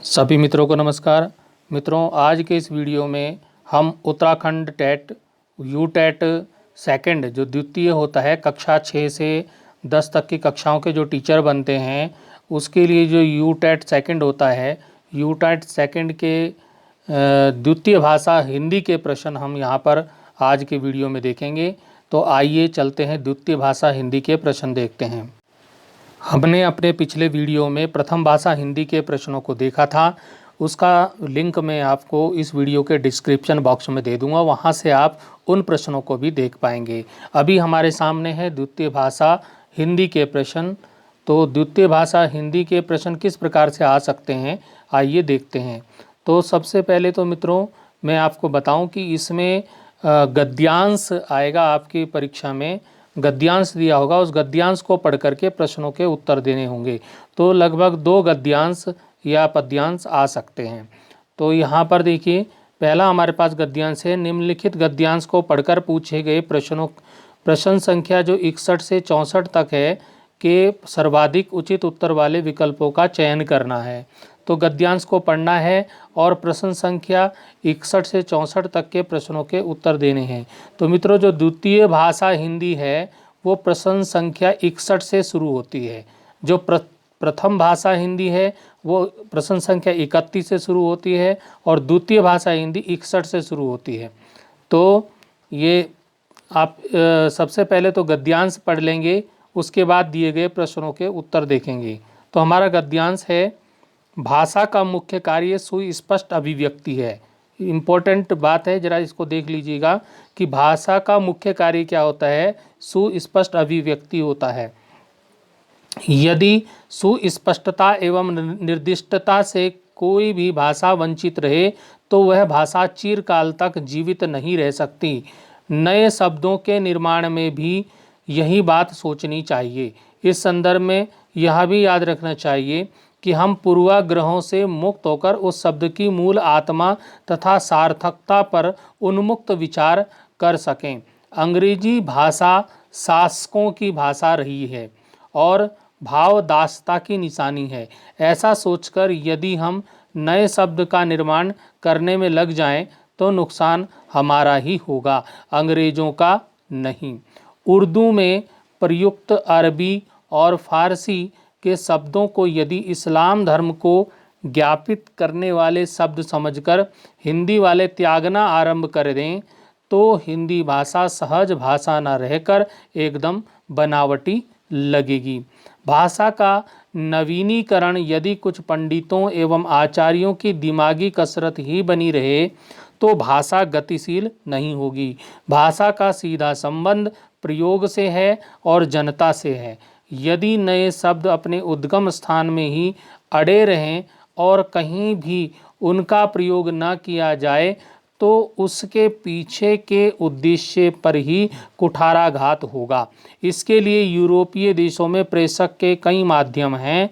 सभी मित्रों को नमस्कार। मित्रों, आज के इस वीडियो में हम Uttarakhand TET U TET second जो द्वितीय होता है, कक्षा 6 से 10 तक की कक्षाओं के जो टीचर बनते हैं उसके लिए जो यू टेट सेकंड होता है, यू टेट सेकंड के द्वितीय भाषा हिंदी के प्रश्न हम यहाँ पर आज के वीडियो में देखेंगे। तो आइए चलते हैं, द्वितीय भाषा हिंदी के प्रश्न देखते हैं। हमने अपने पिछले वीडियो में प्रथम भाषा हिंदी के प्रश्नों को देखा था, उसका लिंक मैं आपको इस वीडियो के डिस्क्रिप्शन बॉक्स में दे दूंगा, वहां से आप उन प्रश्नों को भी देख पाएंगे। अभी हमारे सामने है द्वितीय भाषा हिंदी के प्रश्न। तो द्वितीय भाषा हिंदी के प्रश्न किस प्रकार से आ सकते हैं, आइए देखते हैं। तो सबसे पहले तो मित्रों मैं आपको बताऊं कि इसमें गद्यांश आएगा। आपकी परीक्षा में गद्यांश दिया होगा, उस गद्यांश को पढ़ करके प्रश्नों के उत्तर देने होंगे। तो लगभग 2 गद्यांश या पद्यांश आ सकते हैं। तो यहाँ पर देखिए, पहला हमारे पास गद्यांश है, निम्नलिखित गद्यांश को पढ़कर पूछे गए प्रश्न संख्या जो 61 से 64 तक है के सर्वाधिक उचित उत्तर वाले विकल्पों का चयन करना है। तो गद्यांश को पढ़ना है और प्रश्न संख्या 61 से 64 तक के प्रश्नों के उत्तर देने हैं। तो मित्रों, जो द्वितीय भाषा हिंदी है वो प्रश्न संख्या 61 से शुरू होती है। जो प्रथम भाषा हिंदी है वो प्रश्न संख्या 31 से शुरू होती है और द्वितीय भाषा हिंदी 61 से शुरू होती है। तो ये आप सबसे पहले तो गद्यांश पढ़ लेंगे, उसके बाद दिए गए प्रश्नों के उत्तर देखेंगे। तो हमारा गद्यांश है, भाषा का मुख्य कार्य सुस्पष्ट अभिव्यक्ति है। इम्पोर्टेंट बात है, जरा इसको देख लीजिएगा कि भाषा का मुख्य कार्य क्या होता है, सुस्पष्ट अभिव्यक्ति होता है। यदि सुस्पष्टता एवं निर्दिष्टता से कोई भी भाषा वंचित रहे तो वह भाषा चिरकाल तक जीवित नहीं रह सकती। नए शब्दों के निर्माण में भी यही बात सोचनी चाहिए। इस संदर्भ में यह भी याद रखना चाहिए कि हम पूर्वाग्रहों से मुक्त होकर उस शब्द की मूल आत्मा तथा सार्थकता पर उन्मुक्त विचार कर सकें। अंग्रेजी भाषा शासकों की भाषा रही है और भावदासता की निशानी है। ऐसा सोचकर यदि हम नए शब्द का निर्माण करने में लग जाएं तो नुकसान हमारा ही होगा, अंग्रेजों का नहीं। उर्दू में प्रयुक्त अरबी और फारसी के शब्दों को यदि इस्लाम धर्म को ज्ञापित करने वाले शब्द समझकर हिंदी वाले त्यागना आरंभ कर दें तो हिंदी भाषा सहज भाषा न रहकर एकदम बनावटी लगेगी। भाषा का नवीनीकरण यदि कुछ पंडितों एवं आचार्यों की दिमागी कसरत ही बनी रहे तो भाषा गतिशील नहीं होगी। भाषा का सीधा संबंध प्रयोग से है और जनता से है। यदि नए शब्द अपने उद्गम स्थान में ही अड़े रहें और कहीं भी उनका प्रयोग न किया जाए तो उसके पीछे के उद्देश्य पर ही कुठाराघात होगा। इसके लिए यूरोपीय देशों में प्रेषक के कई माध्यम हैं,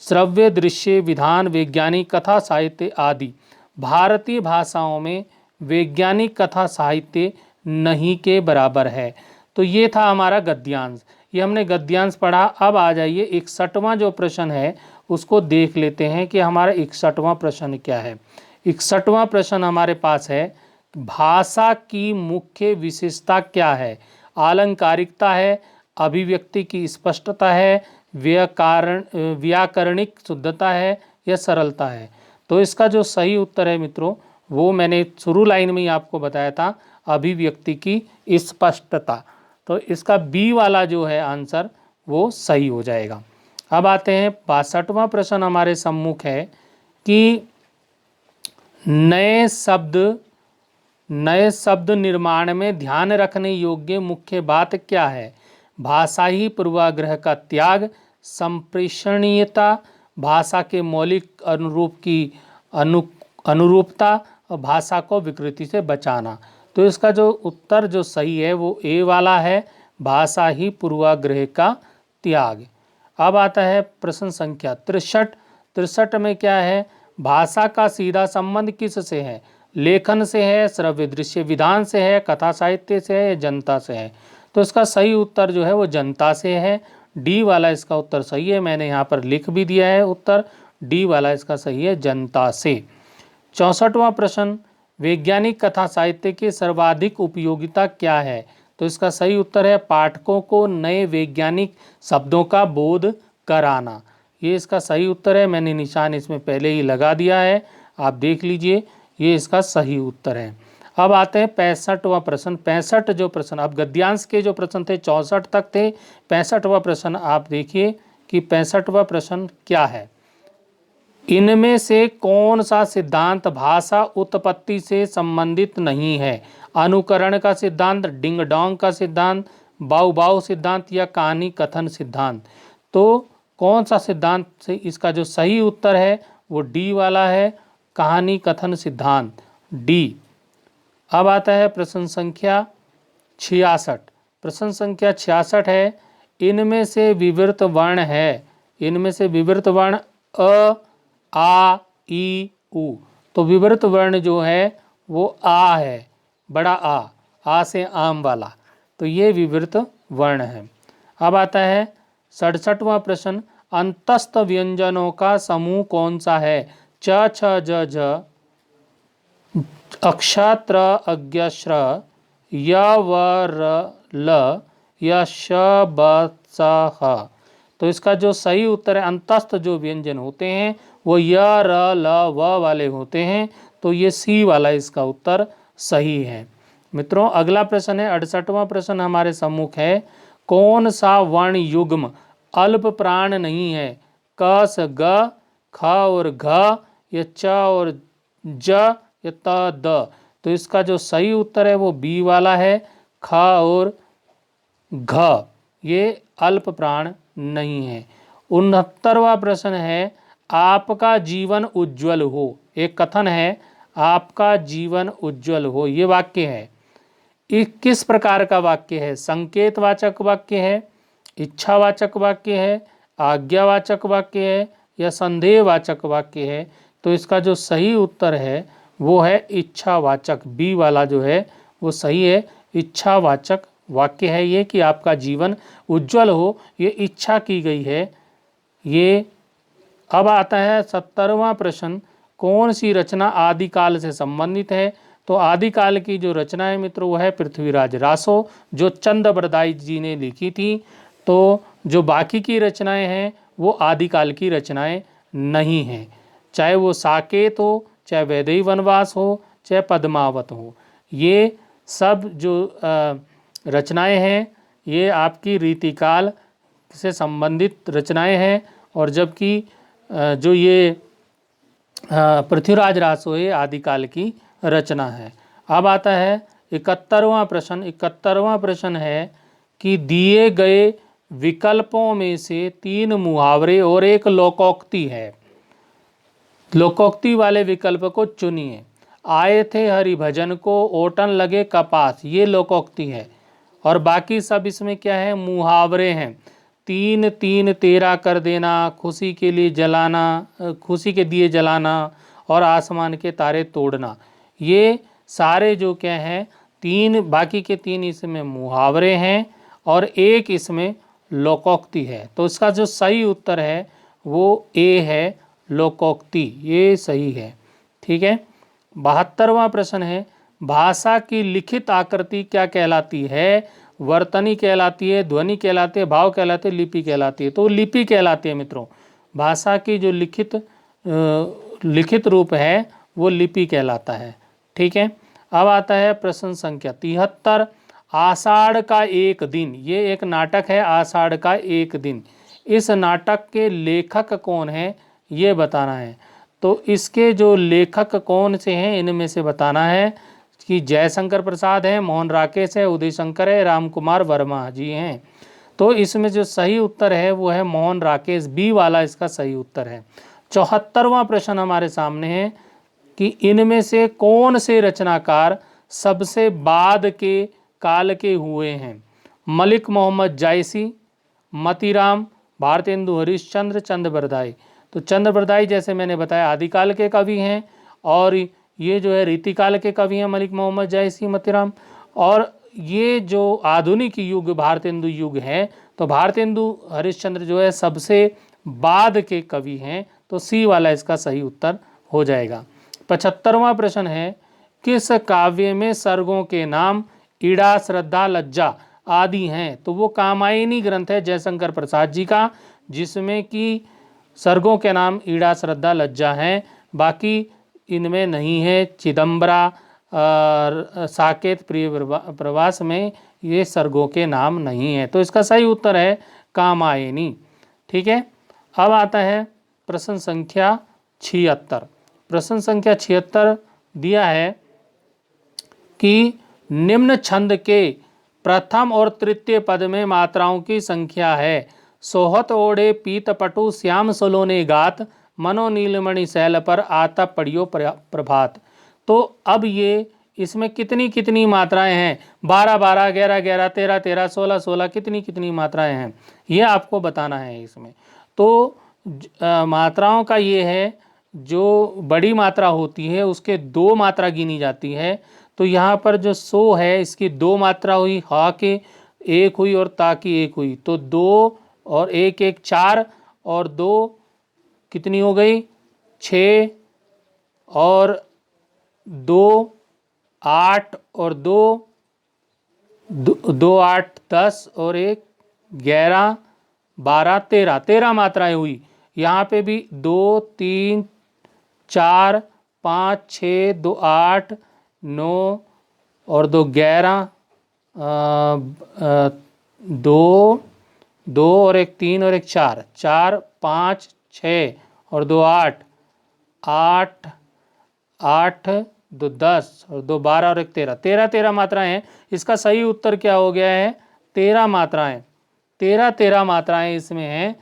श्रव्य, दृश्य, विधान, वैज्ञानिक, कथा साहित्य आदि। भारतीय भाषाओं में वैज्ञानिक कथा साहित्य नहीं के बराबर है। तो ये था हमारा गद्यांश, ये हमने गद्यांश पढ़ा। अब आ जाइए 61वां जो प्रश्न है उसको देख लेते हैं कि हमारा 61वां प्रश्न क्या है। 61वां प्रश्न हमारे पास है, भाषा की मुख्य विशेषता क्या है। आलंकारिकता है, अभिव्यक्ति की स्पष्टता है, व्याकरणिक शुद्धता है या सरलता है। तो इसका जो सही उत्तर है मित्रों वो मैंने शुरू लाइन में ही आपको बताया था, अभिव्यक्ति की स्पष्टता। तो इसका बी वाला जो है आंसर वो सही हो जाएगा। अब आते हैं 62वां प्रश्न हमारे सम्मुख है कि नए शब्द निर्माण में ध्यान रखने योग्य मुख्य बात क्या है। भाषाई पूर्वाग्रह का त्याग, संप्रेषणीयता, भाषा के मौलिक अनुरूप की अनुरूपता और भाषा को विकृति से बचाना। तो इसका जो उत्तर जो सही है वो ए वाला है, भाषा ही पूर्वाग्रह का त्याग। अब आता है प्रश्न संख्या 63 में क्या है, भाषा का सीधा संबंध किस से है। लेखन से है, श्रव्य दृश्य विधान से है, कथा साहित्य से है, जनता से है। तो इसका सही उत्तर जो है वो जनता से है, डी वाला इसका उत्तर सही है। मैंने यहाँ पर लिख भी दिया है उत्तर, डी वाला इसका सही है, जनता से। 64वां प्रश्न, वैज्ञानिक कथा साहित्य की सर्वाधिक उपयोगिता क्या है? तो इसका सही उत्तर है पाठकों को नए वैज्ञानिक शब्दों का बोध कराना। ये इसका सही उत्तर है, मैंने निशान इसमें पहले ही लगा दिया है, आप देख लीजिए, ये इसका सही उत्तर है। अब आते हैं 65वां प्रश्न। 65 जो प्रश्न, अब गद्यांश के जो प्रश्न थे 64 तक थे, 65वां प्रश्न आप देखिए कि 65वां प्रश्न क्या है। इनमें से कौन सा सिद्धांत भाषा उत्पत्ति से संबंधित नहीं है? अनुकरण का सिद्धांत, डिंग डोंग का सिद्धांत, बाउ बाउ सिद्धांत या कहानी कथन सिद्धांत? तो कौन सा सिद्धांत से, इसका जो सही उत्तर है वो डी वाला है, कहानी कथन सिद्धांत, डी। अब आता है प्रश्न संख्या 66। प्रश्न संख्या 66 है, इनमें से विवृत वर्ण है, इनमें से विवृत वर्ण अ, आ, ई, उ। तो विवृत वर्ण जो है वो आ है, बड़ा आ से आम वाला, तो ये विवृत वर्ण है। अब आता है 67वां प्रश्न, अंतस्थ व्यंजनों का समूह कौन सा है? च, छ, ज, झ, अक्षात्र, अज्ञश्र, य, व, र, ल या श, ब, स, ह? तो इसका जो सही उत्तर है, अंतस्थ जो व्यंजन होते हैं वो य, र, ल, व वाले होते हैं, तो ये सी वाला इसका उत्तर सही है। मित्रों अगला प्रश्न है 68वां प्रश्न हमारे सम्मुख है, कौन सा वर्ण युग्म अल्प प्राण नहीं है? क से ग, ख और घ, या च और ज या त द? तो इसका जो सही उत्तर है वो बी वाला है, ख और घ, ये अल्प प्राण नहीं है। 69वां प्रश्न है, आपका जीवन उज्जवल हो, एक कथन है, आपका जीवन उज्जवल हो, ये वाक्य है, ये किस प्रकार का वाक्य है? संकेतवाचक वाक्य है, इच्छावाचक वाक्य है, आज्ञावाचक वाक्य है या संदेहवाचक वाक्य है? तो इसका जो सही उत्तर है वो है इच्छावाचक, बी वाला जो है वो सही है, इच्छावाचक वाक्य है ये, कि आपका जीवन उज्जवल हो, ये इच्छा की गई है ये। अब आता है 70वां प्रश्न, कौन सी रचना आदिकाल से संबंधित है? तो आदिकाल की जो रचना है मित्रों वो है पृथ्वीराज रासो, जो चंद्रबरदाई जी ने लिखी थी। तो जो बाकी की रचनाएं हैं वो आदिकाल की रचनाएं नहीं हैं, चाहे वो साकेत हो, चाहे वैदेही वनवास हो, चाहे पद्मावत हो, ये सब जो रचनाएं हैं ये आपकी रीतिकाल से संबंधित रचनाएं हैं, और जबकि जो ये पृथ्वीराज रासो ये आदिकाल की रचना है। अब आता है 71वां प्रश्न। 71वां प्रश्न है कि दिए गए विकल्पों में से 3 मुहावरे और एक लोकोक्ति है, लोकोक्ति वाले विकल्प को चुनिए। आए थे हरिभजन को, ओटन लगे कपास, ये लोकोक्ति है, और बाकी सब इसमें क्या है? मुहावरे हैं। 3 3 13 कर देना, खुशी के लिए जलाना, खुशी के दिए जलाना, और आसमान के तारे तोड़ना, ये सारे जो क्या हैं 3, बाकी के 3 इसमें मुहावरे हैं और एक इसमें लोकोक्ति है। तो इसका जो सही उत्तर है वो ए है, लोकोक्ति, ये सही है। ठीक है। 72वां प्रश्न है, भाषा की लिखित आकृति क्या कहलाती है? वर्तनी कहलाती है, ध्वनि कहलाती है, भाव कहलाते हैं, लिपि कहलाती है? तो लिपि कहलाती है मित्रों, भाषा की जो लिखित रूप है वो लिपि कहलाता है। ठीक है। अब आता है प्रश्न संख्या 73, आषाढ़ का एक दिन, ये एक नाटक है आषाढ़ का एक दिन, इस नाटक के लेखक कौन है ये बताना है। तो इसके जो लेखक कौन से हैं इनमें से बताना है कि जयशंकर प्रसाद है, मोहन राकेश है, उदय शंकर है, राम कुमार वर्मा जी हैं। तो इसमें जो सही उत्तर है वो है मोहन राकेश, बी वाला इसका सही उत्तर है। 74वां प्रश्न हमारे सामने है कि इनमें से कौन से रचनाकार सबसे बाद के काल के हुए हैं? मलिक मोहम्मद जायसी, मतीराम, भारतेंदु हरिश्चंद्र, चंद्रबरदाई। तो चंद्रबरदाई जैसे मैंने बताया आदिकाल के कवि हैं, और ये जो है रीतिकाल के कवि हैं मलिक मोहम्मद जायसी, मतीराम। और ये जो आधुनिक युग भारतेंदु युग है, तो भारतेंदु हरिश्चंद्र जो है सबसे बाद के कवि हैं, तो सी वाला इसका सही उत्तर हो जाएगा। 75वां प्रश्न है, किस काव्य में सर्गों के नाम इड़ा, श्रद्धा, लज्जा आदि हैं? तो वो कामायनी ग्रंथ है जयशंकर प्रसाद जी का, जिसमें कि सर्गों के नाम ईड़ा, श्रद्धा, लज्जा हैं। बाकी इनमें नहीं है। चिदम्बरा, साकेत, प्रिय प्रवास में ये सर्गों के नाम नहीं है। तो इसका सही उत्तर है कामायनी। ठीक है। अब आता है प्रश्न संख्या 76। प्रश्न संख्या 76 दिया है कि निम्न छंद के प्रथम और तृतीय पद में मात्राओं की संख्या है। सोहत ओढ़े पीत पटु श्याम सलोने गात, मनो नीलमणि शैल पर आता पड़ियो प्रभात। तो अब ये इसमें कितनी कितनी मात्राएं हैं? 12 12, 11 11, 13 13, 16 16, कितनी कितनी मात्राएं हैं ये आपको बताना है इसमें। तो मात्राओं का ये है, जो बड़ी मात्रा होती है उसके 2 मात्रा गिनी जाती है। तो यहाँ पर जो सो है इसकी 2 मात्रा हुई, हा के 1 हुई और ता की 1 हुई। तो 2 और 1 1 4 और 2 कितनी हो गई? 6 और 2 8 और 2 2 8 10 और 1 11 12 13, 13 मात्राएं हुई। यहाँ पे भी 2 3 4 5 6 2 8 9 और 2 11, 2 2 और 1 3 और 1 4, 4 5 6 और 2 8 8 8 2 10 और 2 12 और 1 13, 13 13 मात्राएं हैं। इसका सही उत्तर क्या हो गया है? 13 मात्राएं। 13 13 मात्राएं इसमें हैं।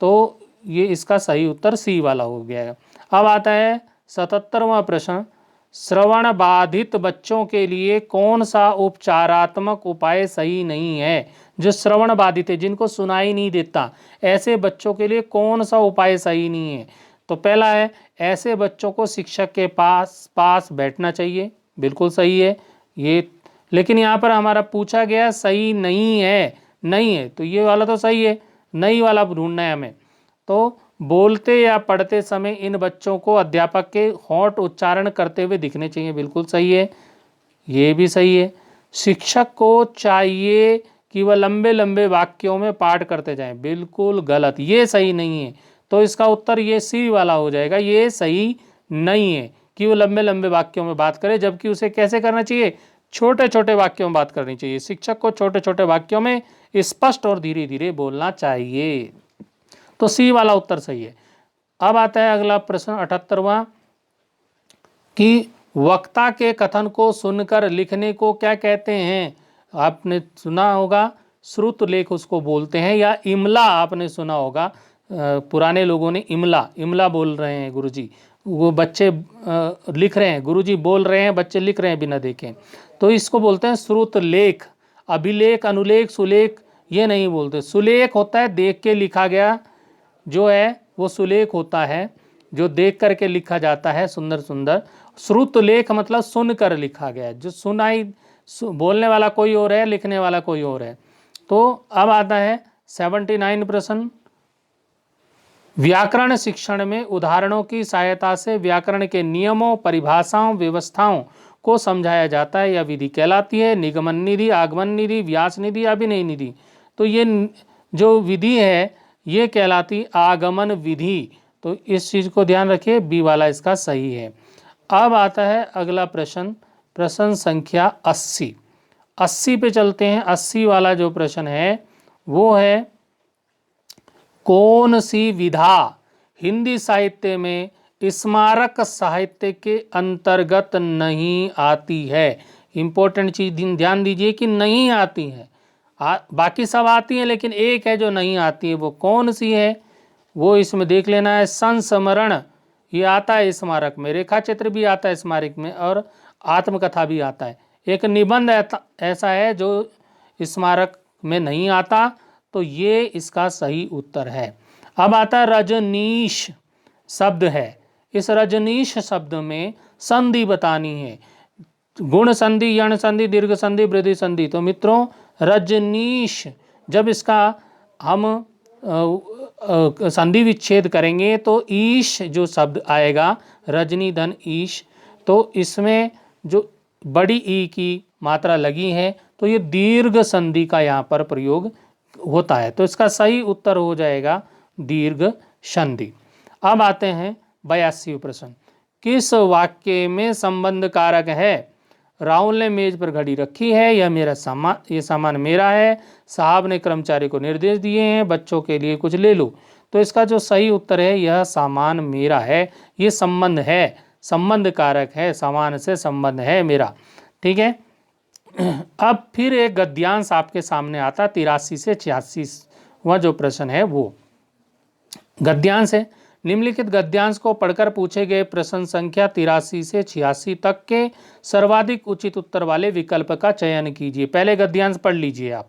तो ये इसका सही उत्तर सी वाला हो गया है। अब आता है 77वां प्रश्न, श्रवण बाधित बच्चों के लिए कौन सा उपचारात्मक उपाय सही नहीं है? जो श्रवण बाधित है, जिनको सुनाई नहीं देता, ऐसे बच्चों के लिए कौन सा उपाय सही नहीं है? तो पहला है, ऐसे बच्चों को शिक्षक के पास बैठना चाहिए। बिल्कुल सही है ये। लेकिन यहाँ पर हमारा पूछा गया सही नहीं है, नहीं है, तो ये वाला तो सही है, नहीं वाला ढूंढना है हमें। तो बोलते या पढ़ते समय इन बच्चों को अध्यापक के होंठ उच्चारण करते हुए दिखने चाहिए। बिल्कुल सही है, ये भी सही है। शिक्षक को चाहिए कि वह लंबे लंबे वाक्यों में पाठ करते जाएं। बिल्कुल गलत, ये सही नहीं है। तो इसका उत्तर ये सी वाला हो जाएगा, ये सही नहीं है कि वो लंबे लंबे वाक्यों में बात करे, जबकि उसे कैसे करना चाहिए? छोटे छोटे वाक्यों में बात करनी चाहिए। शिक्षक को छोटे छोटे वाक्यों में स्पष्ट और धीरे धीरे बोलना चाहिए। तो सी वाला उत्तर सही है। अब आता है अगला प्रश्न 78वां, कि वक्ता के कथन को सुनकर लिखने को क्या कहते हैं? आपने सुना होगा श्रुत लेख उसको बोलते हैं, या इमला आपने सुना होगा। पुराने लोगों ने इमला बोल रहे हैं गुरुजी, वो बच्चे लिख रहे हैं, गुरुजी बोल रहे हैं, बच्चे लिख रहे हैं बिना देखे। तो इसको बोलते हैं श्रुत लेख। अभिलेख, अनुलेख, सुलेख ये नहीं बोलते। सुलेख होता है देख के लिखा गया, जो है वो सुलेख होता है, जो देख करके लिखा जाता है सुंदर सुंदर। श्रुत लेख मतलब सुनकर लिखा गया, जो सुनाई, बोलने वाला कोई और है, लिखने वाला कोई और है। तो अब आता है 79 प्रश्न, व्याकरण शिक्षण में उदाहरणों की सहायता से व्याकरण के नियमों, परिभाषाओं, व्यवस्थाओं को समझाया जाता है। यह विधि कहलाती है निगमन निधि, आगमन निधि, व्यास निधि, अभिनय निधि। तो ये जो विधि है ये कहलाती आगमन विधि। तो इस चीज़ को ध्यान रखिए, बी वाला इसका सही है। अब आता है अगला प्रश्न, प्रश्न संख्या 80। 80 पे चलते हैं। 80 वाला जो प्रश्न है वो है, कौन सी विधा हिंदी साहित्य में स्मारक साहित्य के अंतर्गत नहीं आती है? इंपॉर्टेंट चीज ध्यान दीजिए कि नहीं आती है। बाकी सब आती हैं, लेकिन एक है जो नहीं आती है। वो कौन सी है वो इसमें देख लेना है। संस्मरण ये आता है स्मारक में, रेखा चित्र भी आता है स्मारक में, और आत्मकथा भी आता है। एक निबंध ऐसा है जो स्मारक में नहीं आता। तो ये इसका सही उत्तर है। अब आता रजनीश शब्द है। इस रजनीश शब्द में संधि बतानी है, गुण संधि, यण संधि, दीर्घ संधि, वृद्धि संधि। तो मित्रों रजनीश, जब इसका हम संधि विच्छेद करेंगे तो ईश जो शब्द आएगा, रजनी धन ईश, तो इसमें जो बड़ी ई की मात्रा लगी है तो ये दीर्घ संधि का यहाँ पर प्रयोग होता है। तो इसका सही उत्तर हो जाएगा दीर्घ संधि। अब आते हैं 82वें प्रश्न। किस वाक्य में संबंध कारक है? राहुल ने मेज पर घड़ी रखी है, यह मेरा सामान, ये सामान मेरा है, साहब ने कर्मचारी को निर्देश दिए हैं, बच्चों के लिए कुछ ले लो। तो इसका जो सही उत्तर है यह सामान मेरा है, ये संबंध है, संबंध कारक है, सामान से संबंध है मेरा। ठीक है। अब फिर एक गद्यांश आपके सामने आता 83 से 86वां जो प्रश्न है वो गद्यांश है। निम्नलिखित गद्यांश को पढ़कर पूछे गए प्रश्न संख्या 83 से 86 तक के सर्वाधिक उचित उत्तर वाले विकल्प का चयन कीजिए। पहले गद्यांश पढ़ लीजिए आप,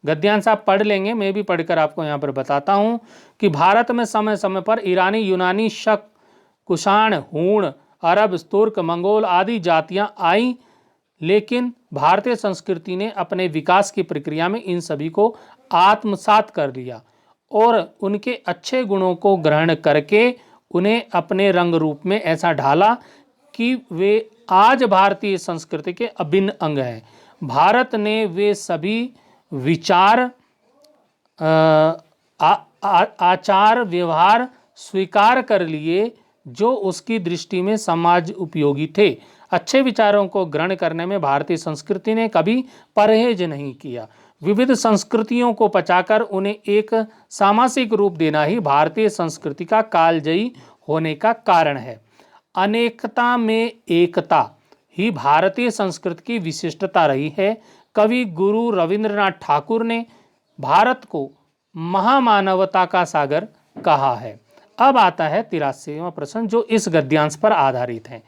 गद्यांश आप पढ़ लेंगे, मैं भी पढ़कर आपको यहाँ पर बताता हूँ कि भारत में समय समय पर ईरानी, यूनानी, शक, कुषाण, हूण, अरब, तुर्क, मंगोल आदि जातियाँ आई, लेकिन भारतीय संस्कृति ने अपने विकास की प्रक्रिया में इन सभी को आत्मसात कर लिया और उनके अच्छे गुणों को ग्रहण करके उन्हें अपने रंग रूप में ऐसा ढाला कि वे आज भारतीय संस्कृति के अभिन्न अंग हैं। भारत ने वे सभी विचार, आचार, व्यवहार स्वीकार कर लिए जो उसकी दृष्टि में समाज उपयोगी थे। अच्छे विचारों को ग्रहण करने में भारतीय संस्कृति ने कभी परहेज नहीं किया। विविध संस्कृतियों को पचाकर उन्हें एक सामासिक रूप देना ही भारतीय संस्कृति का कालजयी होने का कारण है। अनेकता में एकता ही भारतीय संस्कृति की विशिष्टता रही है। कवि गुरु रविंद्रनाथ ठाकुर ने भारत को महामानवता का सागर कहा है। अब आता है 83वां प्रश्न जो इस गद्यांश पर आधारित है।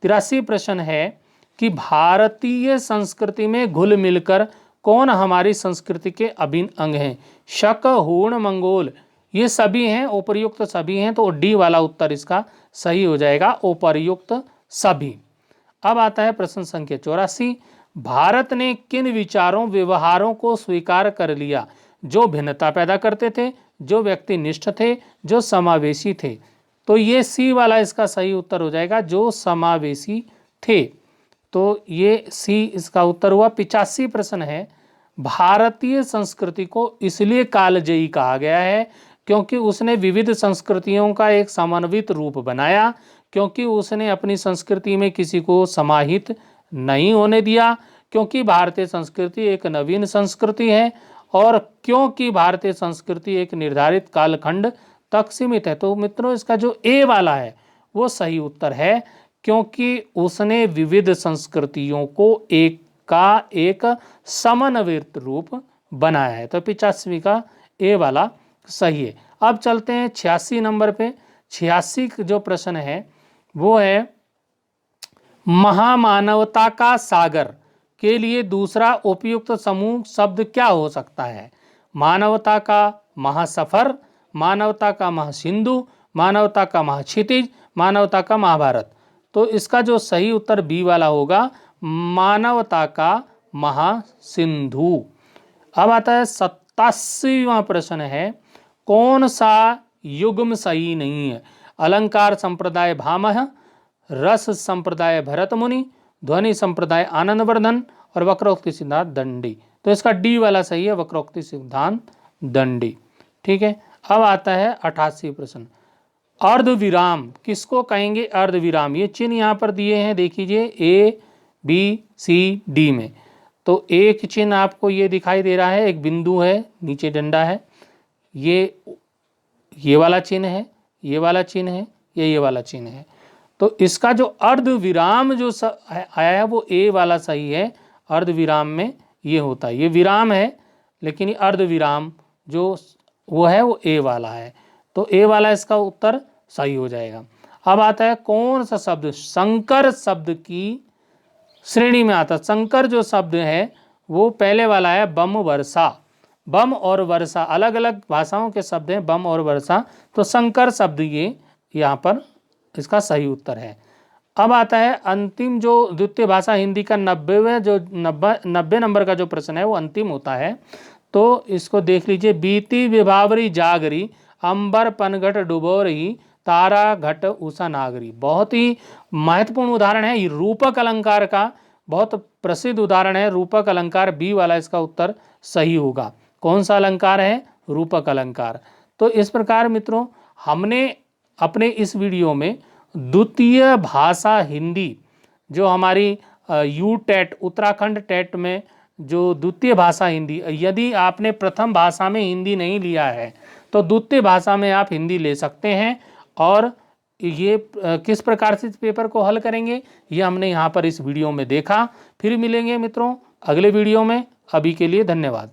83 प्रश्न है कि भारतीय संस्कृति में घुल मिलकर कौन हमारी संस्कृति के अभिन्न अंग हैं? शक, हूण, मंगोल ये सभी हैं, उपर्युक्त सभी हैं, तो डी वाला उत्तर इसका सही हो जाएगा, उपर्युक्त सभी। अब आता है प्रश्न संख्या 84। भारत ने किन विचारों, व्यवहारों को स्वीकार कर लिया जो भिन्नता पैदा करते थे, जो व्यक्तिनिष्ठ थे, जो समावेशी थे? तो ये सी वाला इसका सही उत्तर हो जाएगा, जो समावेशी थे। तो ये सी इसका उत्तर हुआ। 85 प्रश्न है, भारतीय संस्कृति को इसलिए कालजयी कहा गया है क्योंकि उसने विविध संस्कृतियों का एक समन्वित रूप बनाया, क्योंकि उसने अपनी संस्कृति में किसी को समाहित नहीं होने दिया, क्योंकि भारतीय संस्कृति एक नवीन संस्कृति है और क्योंकि भारतीय संस्कृति एक निर्धारित कालखंड तक सीमित है। तो मित्रों इसका जो ए वाला है वो सही उत्तर है, क्योंकि उसने विविध संस्कृतियों को एक समन्वित रूप बनाया है। तो 85 का ए वाला सही है। अब चलते हैं 86 नंबर पे। 86 जो प्रश्न है वो है महामानवता का सागर के लिए दूसरा उपयुक्त समूह शब्द क्या हो सकता है? मानवता का महासफर, मानवता का महासिंधु, मानवता का महाक्षितिज, मानवता का महाभारत। तो इसका जो सही उत्तर बी वाला होगा, मानवता का महासिंधु। अब आता है 87वां प्रश्न है, कौन सा युग्म सही नहीं है? अलंकार संप्रदाय भामह, रस संप्रदाय भरत मुनि, ध्वनि संप्रदाय आनंदवर्धन और वक्रोक्ति सिद्धांत दंडी। तो इसका डी वाला सही है, वक्रोक्ति सिद्धांत दंडी। ठीक है। अब आता है 88 प्रश्न, अर्धविराम किसको कहेंगे? अर्धविराम ये चिन्ह यहाँ पर दिए हैं, देख लीजिए ए बी सी डी में। तो एक चिन्ह आपको ये दिखाई दे रहा है, एक बिंदु है, नीचे डंडा है, ये वाला चिन्ह है, ये वाला चिन्ह है, ये वाला चिन्ह है। तो इसका जो अर्धविराम जो आया है वो ए वाला सही है। अर्धविराम में ये होता है, ये विराम है लेकिन ये अर्धविराम जो वो है वो ए वाला है। तो ए वाला इसका उत्तर सही हो जाएगा। अब आता है कौन सा शब्द संकर शब्द की श्रेणी में आता है? संकर जो शब्द है वो पहले वाला है बम वर्षा। बम और वर्षा अलग अलग भाषाओं के शब्द हैं, बम और वर्षा। तो संकर शब्द ये यहाँ पर इसका सही उत्तर है। अब आता है अंतिम जो द्वितीय भाषा हिंदी का 90 नंबर का जो प्रश्न है वो अंतिम होता है। तो इसको देख लीजिए, बीती विभावरी जागरी अंबर पनघट डुबोरही तारा घट उषा नागरी। बहुत ही महत्वपूर्ण उदाहरण है, ये रूपक अलंकार का बहुत प्रसिद्ध उदाहरण है। रूपक अलंकार बी वाला इसका उत्तर सही होगा। कौन सा अलंकार है? रूपक अलंकार। तो इस प्रकार मित्रों हमने अपने इस वीडियो में द्वितीय भाषा हिंदी, जो हमारी यू टेट उत्तराखंड टेट में जो द्वितीय भाषा हिंदी, यदि आपने प्रथम भाषा में हिंदी नहीं लिया है तो द्वितीय भाषा में आप हिंदी ले सकते हैं। और ये किस प्रकार से इस पेपर को हल करेंगे ये हमने यहाँ पर इस वीडियो में देखा। फिर मिलेंगे मित्रों अगले वीडियो में। अभी के लिए धन्यवाद।